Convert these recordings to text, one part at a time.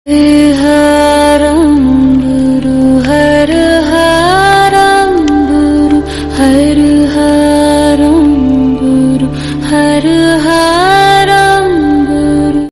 हरं गुरु हर हरं गुरु हर हरं गुरु हर हरं गुरु।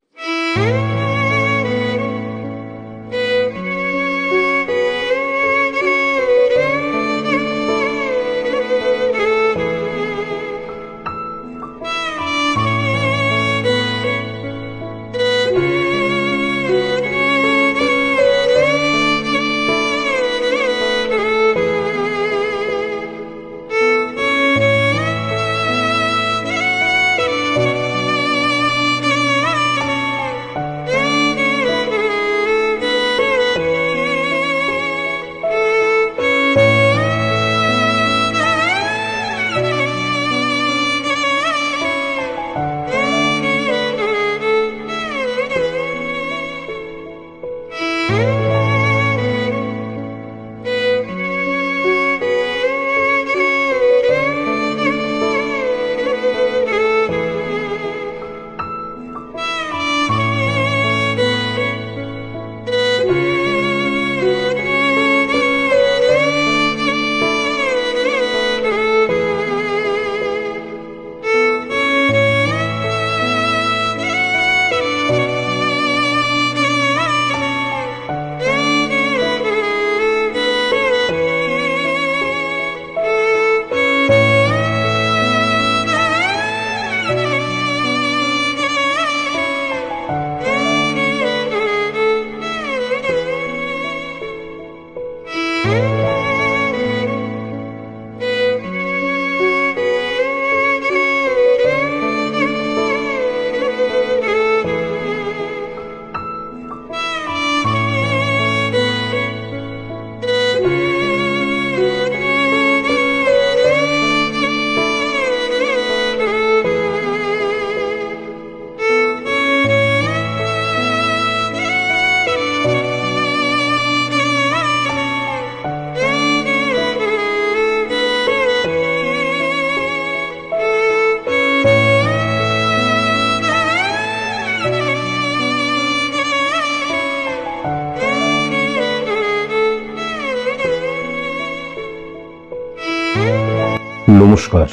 নমস্কার,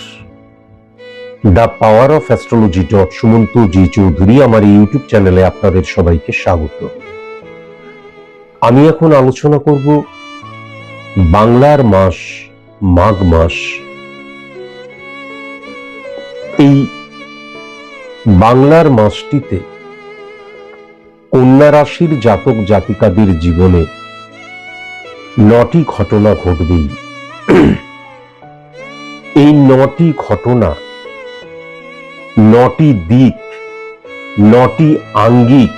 the power of astrology Sumanta G Chowdhury আমার ইউটিউব চ্যানেলে আপনাদের সবাইকে স্বাগত। আমি এখন আলোচনা করব বাংলার মাস মাঘ মাস। এই বাংলার মাসটিতে কন্যা রাশির জাতক জাতিকাদের জীবনে 9টি ঘটনা ঘটবেই। এই 9টি ঘটনা 9টি দিক, 9টি আঙ্গিক,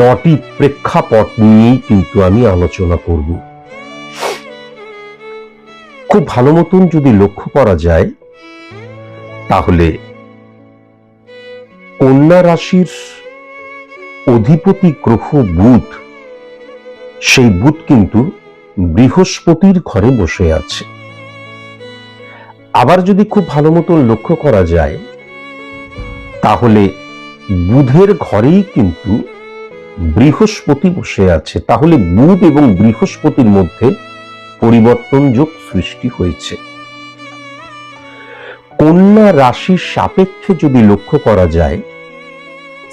9টি প্রেক্ষাপট নিয়েই কিন্তু আমি আলোচনা করব। খুব ভালো মতন যদি লক্ষ্য করা যায় তাহলে কন্যা রাশির অধিপতি গ্রহ বুধ, সেই বুধ কিন্তু বৃহস্পতির ঘরে বসে আছে। আবার যদি খুব ভালো মতন লক্ষ্য করা যায় তাহলে বুধের ঘরেই কিন্তু বৃহস্পতি বসে আছে। তাহলে বুধ এবং বৃহস্পতির মধ্যে পরিবর্তন যোগ সৃষ্টি হয়েছে। কন্যা রাশির সাপেক্ষে যদি লক্ষ্য করা যায়,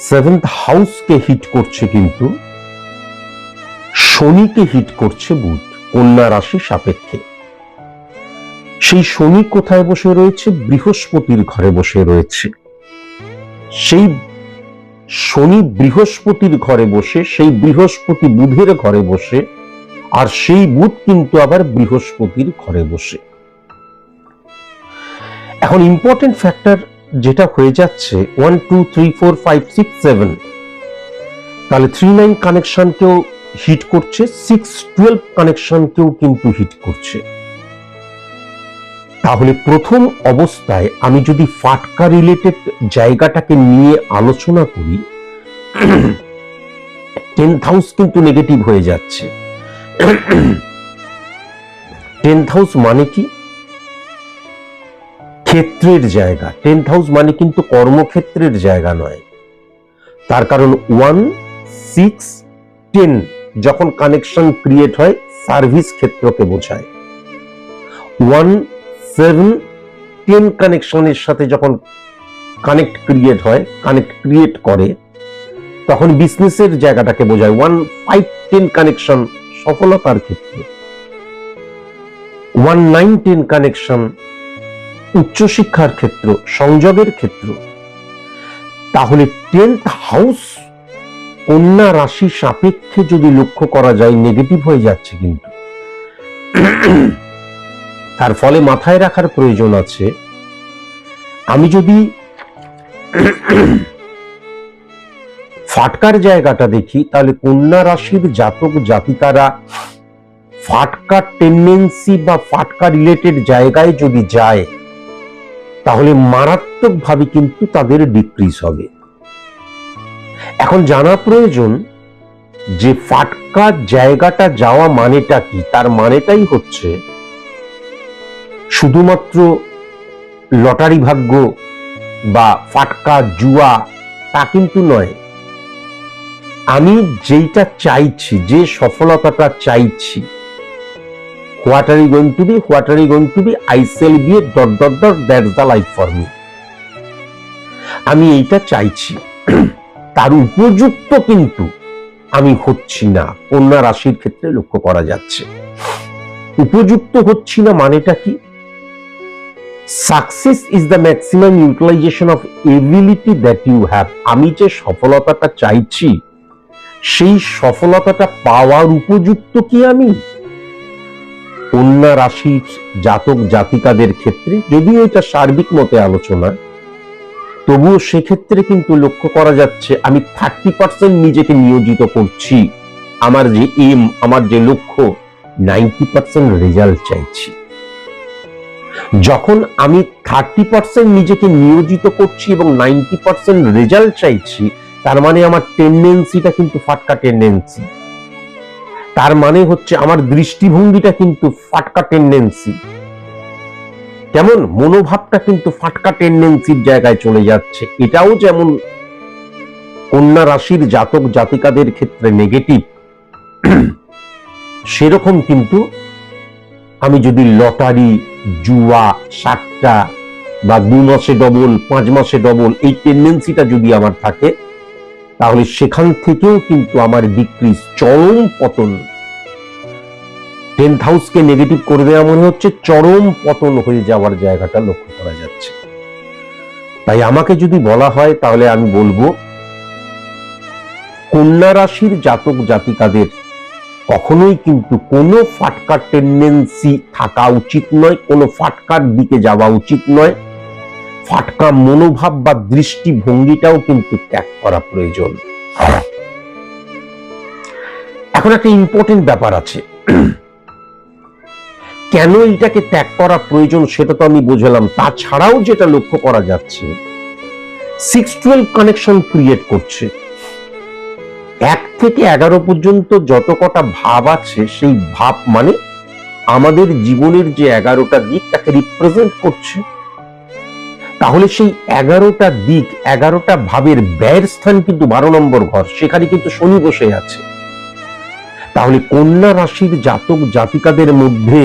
7th হাউসকে হিট করছে কিন্তু শনিকে হিট করছে বুধ কন্যা রাশির সাপেক্ষে। সেই শনি কোথায় বসে রয়েছে? বৃহস্পতির ঘরে বসে রয়েছে। সেই শনি বৃহস্পতির ঘরে বসে, সেই বৃহস্পতি বুধের ঘরে বসে, আর সেই বুধ কিন্তু আবার বৃহস্পতির ঘরে বসে। এখন ইম্পর্টেন্ট ফ্যাক্টর যেটা হয়ে যাচ্ছে 1 2 3 4 5 6 7, তাহলে 3 9 কানেকশনকেও হিট করছে, 6 12 কানেকশনকেও কিন্তু হিট করছে। তাহলে প্রথম অবস্থায় আমি যদি ফাটকা রিলেটেড জায়গাটাকে নিয়ে আলোচনা করি, 10th হাউস কিন্তু নেগেটিভ হয়ে যাচ্ছে। 10th হাউস মানে কি? ক্ষেত্রের জায়গা। 10th হাউস মানে কিন্তু কর্মক্ষেত্রের জায়গা নয়। তার কারণ 1 6 10 যখন কানেকশন ক্রিয়েট হয় সার্ভিস ক্ষেত্রকে বোঝায়। 1 7 10 কানেকশনের সাথে যখন কানেক্ট ক্রিয়েট করে তখন বিজনেসের জায়গাটাকে বোঝায়। 1 5 10 কানেকশন সফলতার ক্ষেত্রে, 1 9 10 কানেকশন উচ্চশিক্ষার ক্ষেত্র, সংযোগের ক্ষেত্র। তাহলে 10th হাউস কন্যা রাশি সাপেক্ষে যদি লক্ষ্য করা যায় নেগেটিভ হয়ে যাচ্ছে, কিন্তু তার ফলে মাথায় রাখার প্রয়োজন আছে, আমি যদি ফাটকার জায়গাটা দেখি তাহলে কন্যা রাশির জাতক জাতিকারা ফাটকা টেন্ডেন্সি বা ফাটকা রিলেটেড জায়গায় যদি যায় তাহলে মারাত্মকভাবে কিন্তু তাদের ডিক্রিজ হবে। এখন জানা প্রয়োজন যে ফাটকা জায়গাটা যাওয়া মানেটা কি। তার মানেটাই হচ্ছে শুধুমাত্র লটারি ভাগ্য বা ফাটকা জুয়া তা কিন্তু নয়। আমি যেইটা চাইছি, যে সফলতাটা চাইছি, what are you going to be I shall be that's the life for me. আমি এইটা চাইছি, তার উপযুক্ত কিন্তু আমি হচ্ছি না, কন্যা রাশির ক্ষেত্রে লক্ষ্য করা যাচ্ছে। উপযুক্ত হচ্ছি না মানেটা কি? Success is the maximum utilization of ability that you have. আমি যে সফলতাটা চাইছি সেই সফলতাটা পাওয়ার উপযুক্ত কি আমি? কন্যা রাশির জাতক জাতিকাদের ক্ষেত্রে, যদিও এটা সার্বিক মতে আলোচনা, তবুও সেক্ষেত্রে কিন্তু লক্ষ্য করা যাচ্ছে আমি 30% নিজেকে নিয়োজিত করছি, আমার যে এম, আমার যে লক্ষ্য, 90% রেজাল্ট চাইছি। যখন আমি 30% নিজেকে নিয়োজিত করছি এবং 90% রেজাল্ট চাইছি, তার মানে আমার টেন্ডেন্সিটা কিন্তু ফাটকা টেন্ডেন্সি। তার মানে হচ্ছে আমার দৃষ্টিভঙ্গিটা কিন্তু ফাটকা টেন্ডেন্সি। কেমন মনোভাবটা কিন্তু ফাটকা টেন্ডেন্সির জায়গায় চলে যাচ্ছে। এটাও যেমন কন্যা রাশির জাতক জাতিকাদের ক্ষেত্রে নেগেটিভ, সেরকম কিন্তু আমি যদি লটারি, জুয়া, সাট্টা বা 2 মাসে ডবল, 5 মাসে ডবল, এই টেন্ডেন্সিটা যদি আমার থাকে তাহলে সেখান থেকেও কিন্তু আমার ডিক্রিজ, চরম পতন। 10th হাউসকে নেগেটিভ করে দেওয়া মনে হচ্ছে চরম পতন হয়ে যাওয়ার জায়গাটা লক্ষ্য করা যাচ্ছে। তাই আমাকে যদি বলা হয় তাহলে আমি বলবো কন্যা রাশির জাতক জাতিকাদের কখনোই কিন্তু কোনো ফাটকা টেন্ডেন্সি থাকা উচিত নয়, কোনো ফাটকার দিকে যাওয়া উচিত নয়। ফাটকা মনোভাব বা দৃষ্টিভঙ্গিটাও কিন্তু ত্যাগ করা প্রয়োজন। এখন একটা ইম্পর্টেন্ট ব্যাপার আছে, কেন এটাকে ত্যাগ করা প্রয়োজন সেটা তো আমি বুঝলাম। তাছাড়াও যেটা লক্ষ্য করা যাচ্ছে 6-12 কানেকশন ক্রিয়েট করছে। 1 থেকে 11 পর্যন্ত যত কটা ভাব আছে সেই ভাব মানে আমাদের জীবনের যে 11টা দিক তাকে রিপ্রেজেন্ট করছে। তাহলে সেই 11টা দিক, 11টা ভাবের ব্যয়ের স্থান কিন্তু 12 নম্বর ঘর, সেখানে কিন্তু শনি বসে আছে। তাহলে কন্যা রাশির জাতক জাতিকাদের মধ্যে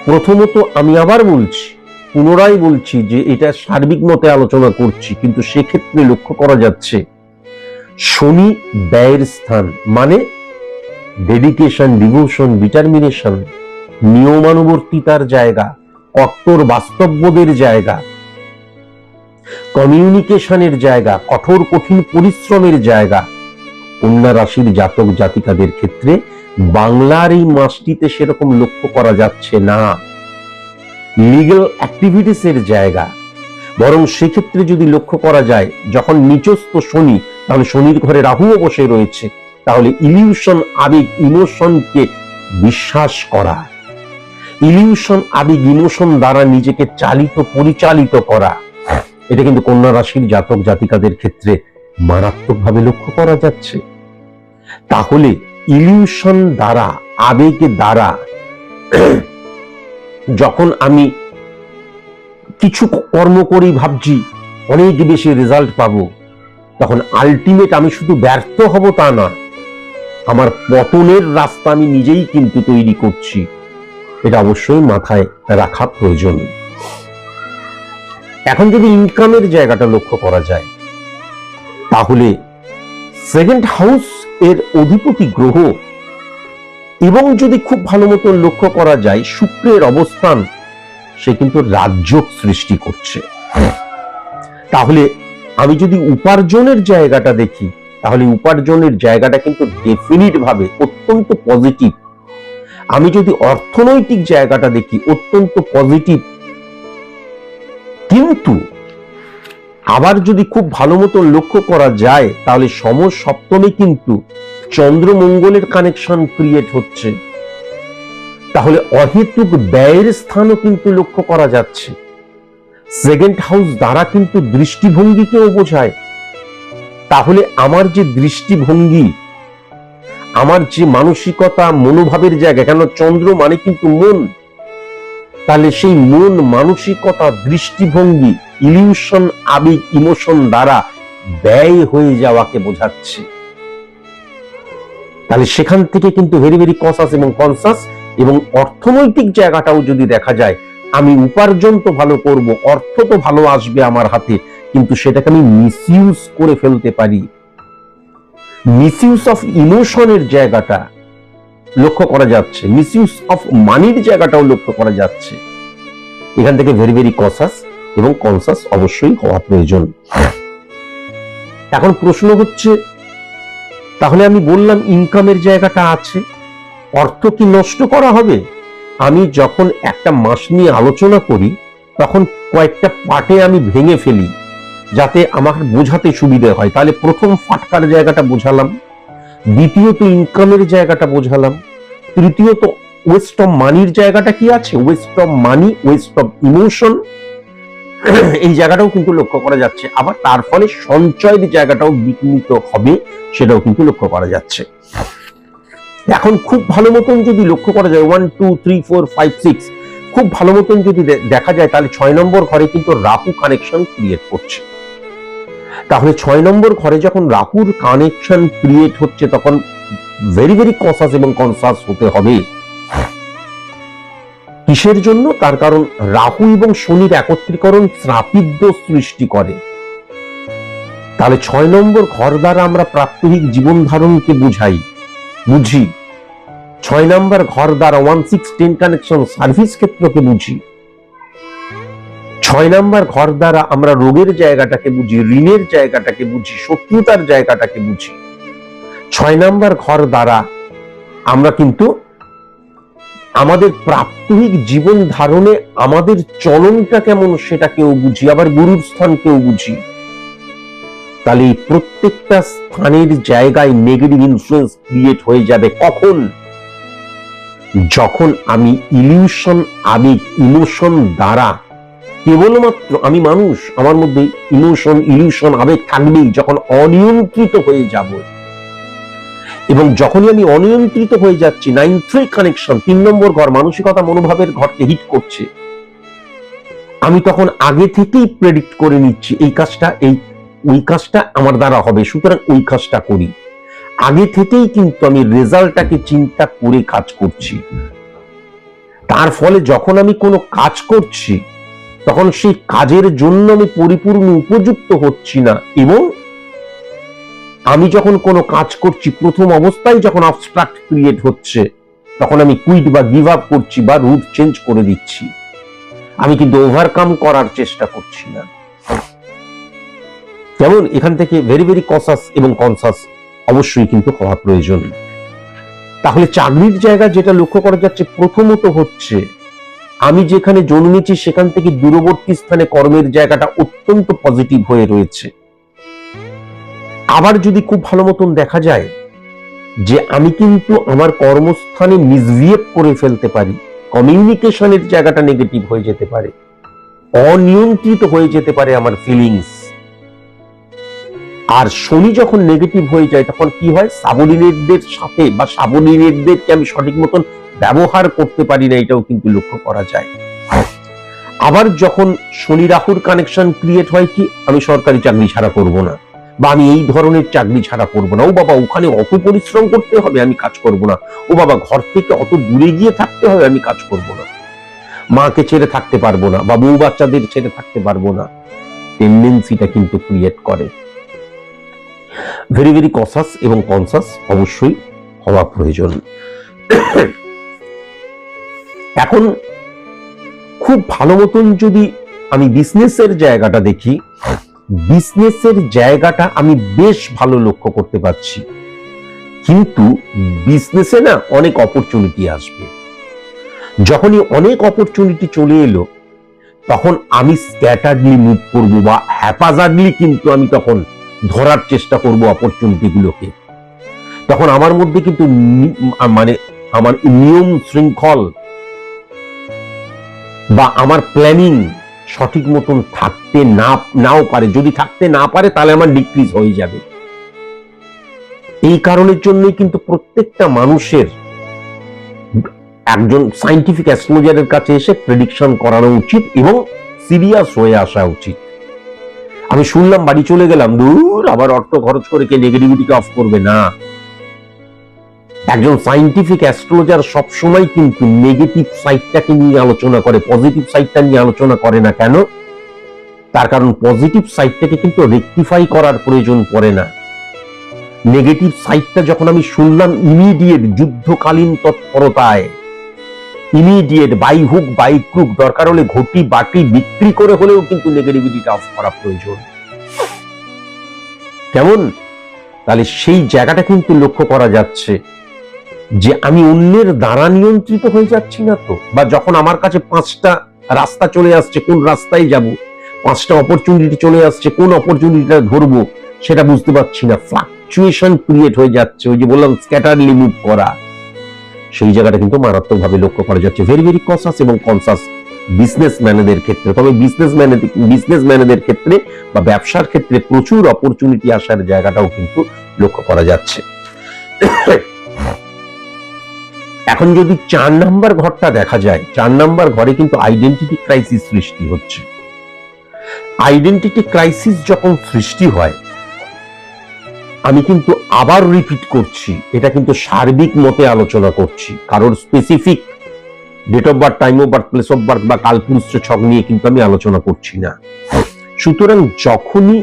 প্রথমত আমি আবার বলছি, পুনরায় বলছি যে এটা সার্বিক মতে আলোচনা করছি, কিন্তু সেক্ষেত্রে লক্ষ্য করা যাচ্ছে শনি ব্যয়ের স্থান মানে ডেডিকেশন, ডিভোশন, ডিটারমিনেশন, নিয়মানুবর্তিতার জায়গা, কট্টর বাস্তববোধের জায়গা, কমিউনিকেশনের জায়গা, কঠোর কঠিন পরিশ্রমের জায়গা। কন্যা রাশির জাতক জাতিকাদের ক্ষেত্রে বাংলার এই মাসটিতে সেরকম লক্ষ্য করা যাচ্ছে না। লিগ্যাল অ্যাক্টিভিটিস এর জায়গা, বরং সেক্ষেত্রে যদি লক্ষ্য করা যায় যখন নিচস্থ শনি, তাহলে শনির ঘরে রাহুও বসে রয়েছে, তাহলে ইলিউশন, আবেগ, ইমোশনকে বিশ্বাস করা, ইলিউশন, আবেগ, ইমোশন দ্বারা নিজেকে চালিত পরিচালিত করা, এটা কিন্তু কন্যা রাশির জাতক জাতিকাদের ক্ষেত্রে মারাত্মকভাবে লক্ষ্য করা যাচ্ছে। তাহলে ইলিউশন দ্বারা, আবেগের দ্বারা যখন আমি কিছু কর্ম করি ভাবছি অনেক বেশি রেজাল্ট পাবো, তখন আলটিমেট আমি শুধু ব্যর্থ হব তা না, আমার পতনের রাস্তা আমি নিজেই কিন্তু তৈরি করছি, এটা অবশ্যই মাথায় রাখা প্রয়োজন। এখন যদি ইনকামের জায়গাটা লক্ষ্য করা যায়, তাহলে সেকেন্ড হাউস এর অধিপতি গ্রহ এবং যদি খুব ভালো মতো লক্ষ্য করা যায় শুক্রের অবস্থান, সে কিন্তু রাজযোগ সৃষ্টি করছে। তাহলে আমি যদি উপার্জনের জায়গাটা দেখি, তাহলে উপার্জনের জায়গাটা কিন্তু ডেফিনিট ভাবে অত্যন্ত পজিটিভ। আমি যদি অর্থনৈতিক জায়গাটা দেখি, অত্যন্ত পজিটিভ। কিন্তু আবার যদি খুব ভালো মতো লক্ষ্য করা যায়, তাহলে সমসপ্তমে কিন্তু চন্দ্র মঙ্গলের কানেকশন ক্রিয়েট হচ্ছে। তাহলে অহেতুক ব্যয়ের স্থানও কিন্তু লক্ষ্য করা যাচ্ছে। সেকেন্ড হাউস দ্বারা কিন্তু দৃষ্টিভঙ্গিকেও বোঝায়। তাহলে আমার যে দৃষ্টিভঙ্গি, আমার যে মানসিকতা, মনোভাবের জায়গা, কেন চন্দ্র মানে কিন্তু মন, তাহলে সেই মন, মানসিকতা, দৃষ্টিভঙ্গি, ইলিউশন, আবেগ, ইমোশন দ্বারা ব্যয় হয়ে যাওয়াকে বোঝাচ্ছে। তাহলে সেখান থেকে কিন্তু ভেরি ভেরি কনসাস এবং কনসাস। এবং অর্থনৈতিক জায়গাটাও যদি দেখা যায়, আমি উপার্জন তো ভালো করব, অর্থ তো ভালো আসবে আমার হাতে, কিন্তু সেটাকে আমি মিসইউজ করে ফেলতে পারি। মিসইউজ অফ ইমোশনের জায়গাটা লক্ষ্য করা যাচ্ছে, মিসইউজ অফ মানির জায়গাটাও লক্ষ্য করা যাচ্ছে। এখান থেকে ভেরি ভেরি কনসাস এবং কনসাস অবশ্যই হওয়া প্রয়োজন। এখন প্রশ্ন হচ্ছে, তাহলে আমি বললাম ইনকামের জায়গাটা আছে, অর্থ কি নষ্ট করা হবে? আমি যখন একটা মাস নিয়ে আলোচনা করি, তখন কয়েকটা পার্টে আমি ভেঙে ফেলি যাতে আমার বোঝাতে সুবিধা হয়। তাহলে প্রথম ফাটকার জায়গাটা বোঝালাম, দ্বিতীয়ত ইনকামের জায়গাটা বোঝালাম, তৃতীয়ত ওয়েস্ট অফ মানির জায়গাটা কি আছে, West of money, West of emotion, এই জায়গাটাও কিন্তু লক্ষ্য করা যাচ্ছে। আবার তার ফলে সঞ্চয়ের জায়গাটাও বিঘ্নিত হবে, সেটাও কিন্তু লক্ষ্য করা যাচ্ছে। এখন খুব ভালো মতন যদি লক্ষ্য করা যায় 1 2 3 4 5 6, খুব ভালো মতন যদি দেখা যায়, তাহলে 6 নম্বর ঘরে কিন্তু রাহু কানেকশন ক্রিয়েট করছে। তাহলে 6 নম্বর ঘরে যখন রাহুর কানেকশন ক্রিয়েট হচ্ছে, তখন ভেরি ভেরি কনসাস এবং কনসাস হতে হবে। কিসের জন্য? তার কারণ রাহু এবং শনির একত্রীকরণ শ্রাপিত দোষ সৃষ্টি করে। তাহলে 6 নম্বর ঘর দ্বারা আমরা প্রাত্যহিক জীবন ধারণকে বুঝি। 6 নম্বর ঘর দ্বারা 1 6 10 কানেকশন সার্ভিস ক্ষেত্রকে বুঝি। 6 নম্বর ঘর দ্বারা আমরা রোগের জায়গাটাকে বুঝি, ঋণের জায়গাটাকে বুঝি, শত্রুতার জায়গাটাকে বুঝি। 6 নম্বর ঘর দ্বারা আমরা কিন্তু আমাদের প্রাত্যহিক জীবন ধারণে আমাদের চলনটা কেমন সেটাকেও বুঝি, আবার গুরুর স্থানকেও বুঝি। তাহলে এই প্রত্যেকটা স্থানের জায়গায় নেগেটিভ ইনফ্লুয়েন্স ক্রিয়েট হয়ে যাবে। কখন? যখন আমি ইলিউশন, আবেগ, ইমোশন দ্বারা, কেবলমাত্র আমি মানুষ, আমার মধ্যে ইমোশন, ইলিউশন, আবেগ থাকবেই, যখন অনিয়ন্ত্রিত হয়ে যাব। এবং যখনই আমি অনিয়ন্ত্রিত হয়ে যাচ্ছি, 9-3 কানেকশন, 3 নম্বর ঘর মানসিকতা, মনোভাবের ঘরকে হিট করছে, আমি তখন আগে থেকেই প্রেডিক্ট করে নিচ্ছি ওই কাজটা আমার দ্বারা হবে, সুতরাং ওই কাজটা করি। আগে থেকেই কিন্তু আমি রেজাল্টটাকে চিন্তা করে কাজ করছি। তার ফলে যখন আমি কোনো কাজ করছি, তখন সেই কাজের জন্য আমি পরিপূর্ণ উপযুক্ত হচ্ছি না। এবং আমি যখন কোনো কাজ করছি, প্রথম অবস্থায় যখন অবস্ট্রাক্ট ক্রিয়েট হচ্ছে, তখন আমি কুইট বা গিভ আপ করছি বা রুট চেঞ্জ করে দিচ্ছি। আমি কিন্তু ওভারকাম করার চেষ্টা করছি না। যেমন এখান থেকে ভেরি ভেরি কনসাস এবং কনসাস অবশ্যই কিন্তু হওয়া প্রয়োজন। তাহলে চাকরির জায়গা যেটা লক্ষ্য করা যাচ্ছে, প্রথমত হচ্ছে আমি যেখানে জন্মেছি সেখান থেকে দূরবর্তী স্থানে কর্মের জায়গাটা অত্যন্ত পজিটিভ হয়ে রয়েছে। আবার যদি খুব ভালো মতন দেখা যায় যে আমি কিন্তু আমার কর্মস্থানে মিসবিহেভ করে ফেলতে পারি, কমিউনিকেশনের জায়গাটা নেগেটিভ হয়ে যেতে পারে, অনিয়ন্ত্রিত হয়ে যেতে পারে আমার ফিলিংস। আর শনি যখন নেগেটিভ হয়ে যায়, তখন কি হয়, সাবঅর্ডিনেটদের সাথে বা সাবঅর্ডিনেটদেরকে আমি সঠিক মতন ব্যবহার করতে পারি না, এটাও কিন্তু লক্ষ্য করা যায়। আবার যখন শনি রাহুর কানেকশন ক্রিয়েট হয়, কি আমি সরকারি চাকরি ছাড়া করব না, বা আমি এই ধরনের চাকরি ছাড়া করবো না, ও বাবা ওখানে অত পরিশ্রম করতে হবে আমি কাজ করব না, ও বাবা ঘর থেকে অত দূরে গিয়ে থাকতে হবে আমি কাজ করব না, মাকে ছেড়ে থাকতে পারবো না বা বউ বাচ্চাদের ছেড়ে থাকতে পারবো না, টেন্ডেন্সিটা কিন্তু ক্রিয়েট করে। ভেরি ভেরি কসাস এবং কনসাস অবশ্যই হওয়া প্রয়োজন। এখন খুব ভালো মতন যদি আমি বিজনেসের জায়গাটা দেখি, বিজনেসের জায়গাটা আমি বেশ ভালো লক্ষ্য করতে পারছি, কিন্তু বিজনেসে না অনেক অপরচুনিটি আসবে। যখনই অনেক অপরচুনিটি চলে এলো তখন আমি স্ক্যাটারলি মুভ করব বা হ্যাপাজার্ডলি কিন্তু আমি তখন ধরার চেষ্টা করব অপরচুনিটি গুলোকে। তখন আমার মধ্যে কিন্তু মানে আমার নিয়ম শৃঙ্খল বা আমার প্ল্যানিং সঠিক মতন থাকতে নাও পারে, যদি থাকতে না পারে তাহলে আমার ডিক্রিজ হয়ে যাবে। এই কারণের জন্যই কিন্তু প্রত্যেকটা মানুষের একজন সায়েন্টিফিক অ্যাস্ট্রোলজারের কাছে এসে প্রেডিকশন করানো উচিত এবং সিরিয়াস হয়ে আসা উচিত। আমি শুনলাম বাড়ি চলে গেলাম, দূর আবার অর্থ খরচ করে কে নেগেটিভিটিকে অফ করবে না। একজন সায়েন্টিফিক অ্যাস্ট্রোলজার সবসময় কিন্তু নেগেটিভ সাইডটাকে নিয়ে আলোচনা করে, পজিটিভ সাইডটা নিয়ে আলোচনা করে না। কেন? তার কারণ পজিটিভ সাইডটাকে কিন্তু রেকটিফাই করার প্রয়োজন পড়ে না। নেগেটিভ সাইডটা যখন আমি শুনলাম ইমিডিয়েট যুদ্ধকালীন তৎপরতায়, immediate by hook by crook, দরকার হলে ঘটি বাটি বিক্রি করে হলেও কিন্তু নেগেটিভিটিটা অফ করা প্রয়োজন। কেমন? তাহলে সেই জায়গাটা কিন্তু লক্ষ্য করা যাচ্ছে যে আমি অন্যের দ্বারা নিয়ন্ত্রিত হয়ে যাচ্ছি না তো, বা যখন আমার কাছে 5টা রাস্তা চলে আসছে কোন রাস্তায় যাব, 5টা অপরচুনিটি চলে আসছে কোন অপরচুনিটিটা ধরবো সেটা বুঝতে পারছি না, ফ্লাকচুয়েশন ক্রিয়েট হয়ে যাচ্ছে। ওই যে বললাম স্ক্যাটারলি মুভ করা, সেই জায়গাটা কিন্তু মারাত্মকভাবে লক্ষ্য করা যাচ্ছে। ভেরি ভেরি কনসাস এবং কনসাস বিজনেসম্যানদের ক্ষেত্রে। তবে বিজনেসম্যানদের ক্ষেত্রে বা ব্যবসার ক্ষেত্রে প্রচুর অপরচুনিটি আসার জায়গাটাও কিন্তু লক্ষ্য করা যাচ্ছে। এখন যদি 4 নাম্বার ঘরটা দেখা যায়, 4 নাম্বার ঘরে কিন্তু আইডেন্টিটি ক্রাইসিস সৃষ্টি হচ্ছে। আইডেন্টিটি ক্রাইসিস যখন সৃষ্টি হয়, আমি কিন্তু আবার রিপিট করছি, এটা কিন্তু সার্বিক মতে আলোচনা করছি, কারোর specific date of birth, time of birth, place of birth বা কালপুরুষ ছক নিয়ে কিন্তু আমি আলোচনা করছি না। সুতরাং যখনই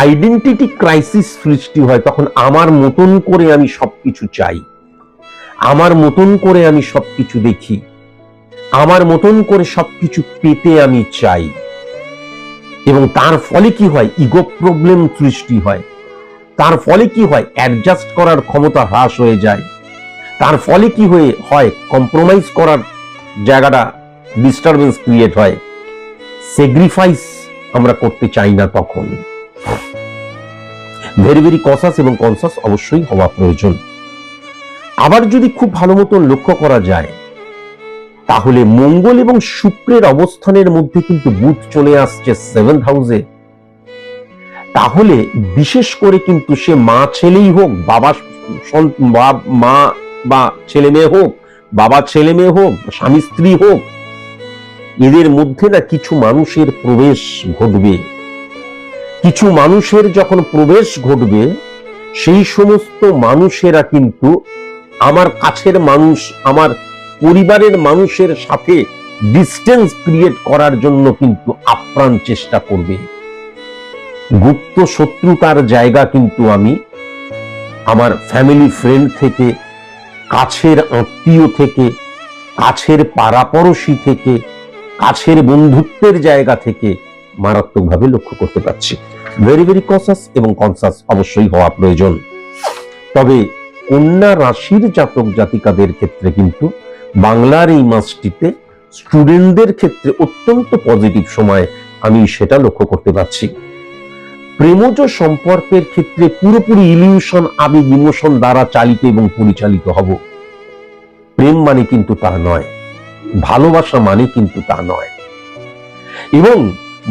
আইডেন্টিটি ক্রাইসিস সৃষ্টি হয় তখন আমার মতন করে আমি সবকিছু চাই, আমার মতন করে আমি সবকিছু দেখি, আমার মতন করে সবকিছু পেতে আমি চাই, এবং তার ফলে কি হয়? ইগো প্রবলেম সৃষ্টি হয়। তার ফলে কি হয়? অ্যাডজাস্ট করার ক্ষমতা হ্রাস হয়ে যায়। তার ফলে কি হয়? কম্প্রোমাইজ করার জায়গাটা ডিস্টারবেন্স ক্রিয়েট হয়। স্যাক্রিফাইস আমরা করতে চাই না তখন। ভেরি ভেরি কনসাস এবং কনসাস অবশ্যই হওয়া প্রয়োজন। আবার যদি খুব ভালো মতন লক্ষ্য করা যায় তাহলে মঙ্গল এবং শুক্রের অবস্থানের মধ্যে কিন্তু বুধ চলে আসছে 7th হাউসে। তাহলে বিশেষ করে কিন্তু সে মা ছেলেই হোক, মা বা ছেলে মেয়ে হোক, বাবা ছেলে মেয়ে হোক, স্বামী স্ত্রী হোক, এদের মধ্যে না কিছু মানুষের প্রবেশ ঘটবে। কিছু মানুষের যখন প্রবেশ ঘটবে সেই সমস্ত মানুষেরা কিন্তু আমার কাছের মানুষ, আমার পরিবারের মানুষের সাথে ডিস্টেন্স ক্রিয়েট করার জন্য কিন্তু আপ্রাণ চেষ্টা করবে। গুপ্ত শত্রুতার জায়গা কিন্তু আমি আমার ফ্যামিলি ফ্রেন্ড থেকে, কাছের আত্মীয় থেকে, কাছের পাড়াপড়শি থেকে, কাছের বন্ধুত্বের জায়গা থেকে মারাত্মকভাবে লক্ষ্য করতে পারছি। ভেরি ভেরি কনসাস এবং কনসাস অবশ্যই হওয়া প্রয়োজন। তবে কন্যা রাশির জাতক জাতিকাদের ক্ষেত্রে কিন্তু বাংলার এই মাসটিতে স্টুডেন্টদের ক্ষেত্রে অত্যন্ত পজিটিভ সময় আমি সেটা লক্ষ্য করতে পারছি। প্রেমজ সম্পর্কের ক্ষেত্রে পুরোপুরি ইলিউশন, আবেগ, ইমোশন দ্বারা চালিত এবং পরিচালিত হব। প্রেম মানে কিন্তু তা নয়, ভালোবাসা মানে কিন্তু তা নয়। এবং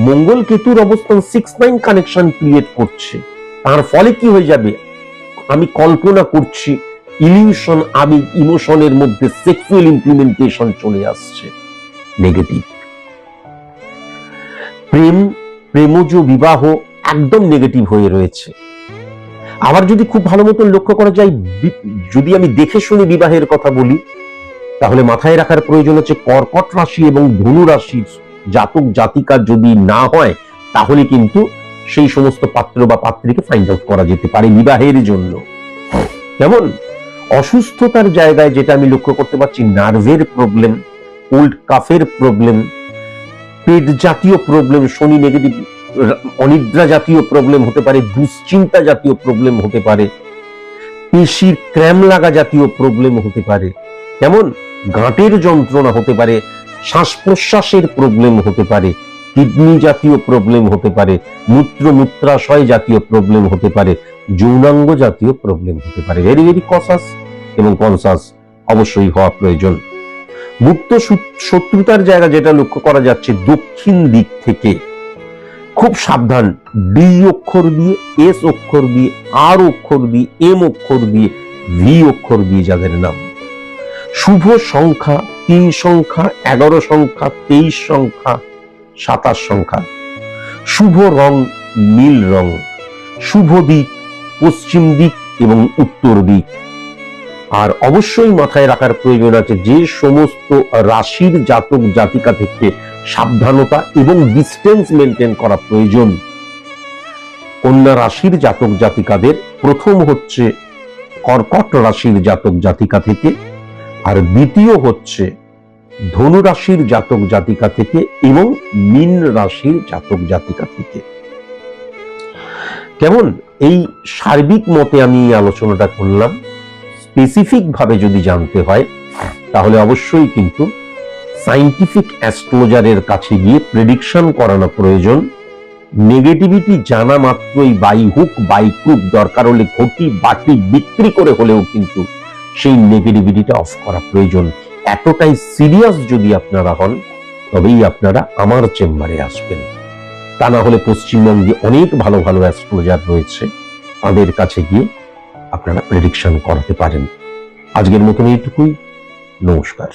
মঙ্গল কেতুর অবস্থান 6-9 কানেকশন ক্রিয়েট করছে। তার ফলে কি হয়ে যাবে? আমি কল্পনা করছি ইলিউশন, আবেগ, ইমোশনের মধ্যে সেক্সুয়াল ইমপ্লিমেন্টেশন চলে আসছে। নেগেটিভ প্রেম, প্রেমজ বিবাহ একদম নেগেটিভ হয়ে রয়েছে। আবার যদি খুব ভালো মতন লক্ষ্য করা যায়, যদি আমি দেখে শুনে বিবাহের কথা বলি, তাহলে মাথায় রাখার প্রয়োজন হচ্ছে কর্কট রাশি এবং ধনু রাশির জাতক জাতিকা যদি না হয়, তাহলে কিন্তু সেই সমস্ত পাত্র বা পাত্রীকে ফাইন্ড আউট করা যেতে পারে বিবাহের জন্য। যেমন অসুস্থতার জায়গায় যেটা আমি লক্ষ্য করতে পারছি, নার্ভের প্রবলেম, কোল্ড কাফের প্রবলেম, পেট জাতীয় প্রবলেম, শনি নেগেটিভ, অনিদ্রা জাতীয় প্রবলেম হতে পারে, দুশ্চিন্তা জাতীয় প্রবলেম হতে পারে, পেশির ক্র্যাম লাগা জাতীয় প্রবলেম হতে পারে, যেমন গাঁটের যন্ত্রণা হতে পারে, শ্বাস প্রশ্বাসের প্রবলেম হতে পারে, কিডনি জাতীয় প্রবলেম হতে পারে, মূত্রাশয় জাতীয় প্রবলেম হতে পারে, যৌনাঙ্গ জাতীয় প্রবলেম হতে পারে। ভেরি ভেরি কসাস এবং কনসাস অবশ্যই হওয়া প্রয়োজন। গুপ্ত শত্রুতার জায়গা যেটা লক্ষ্য করা যাচ্ছে, দক্ষিণ দিক থেকে খুব সাবধান। ডি অক্ষর দিয়ে, এস অক্ষর দিয়ে, আর অক্ষর দিয়ে, এম অক্ষর দিয়ে, ভি অক্ষর দিয়ে যাদের নাম। শুভ সংখ্যা 3 সংখ্যা, 11 সংখ্যা, 23 সংখ্যা, 27 সংখ্যা। শুভ রং নীল রং। শুভ দিক পশ্চিম দিক এবং উত্তর দিক। আর অবশ্যই মাথায় রাখার প্রয়োজন আছে, যে সমস্ত রাশির জাতক জাতিকা থেকে সাবধানতা এবং ডিস্টেন্স মেনটেন করা প্রয়োজন। কন্যা রাশির জাতক জাতিকাদের প্রথম হচ্ছে কর্কট রাশির জাতক জাতিকা থেকে, আর দ্বিতীয় হচ্ছে ধনু রাশির জাতক জাতিকা থেকে এবং মীন রাশির জাতক জাতিকা থেকে। কেমন এই সার্বিক মতে আমি এই আলোচনাটা করলাম। স্পেসিফিক ভাবে যদি জানতে হয়, তাহলে অবশ্যই কিন্তু সায়েন্টিফিক অ্যাস্ট্রোলজারের কাছে গিয়ে প্রেডিকশন করানো প্রয়োজন। নেগেটিভিটি জানা মাত্রই বাই হুক বাই ক্রুক, দরকার হলে ঘটি বাটি বিক্রি করে হলেও কিন্তু সেই নেগেটিভিটিটা অফ করা প্রয়োজন। এতটাই সিরিয়াস যদি আপনারা হন, তবেই আপনারা আমার চেম্বারে আসবেন। তা না হলে পশ্চিমবঙ্গে অনেক ভালো ভালো অ্যাস্ট্রোলজার রয়েছে, তাদের কাছে গিয়ে আপনারা প্রেডিকশন করাতে পারেন। আজকের মতন এইটুকুই। নমস্কার।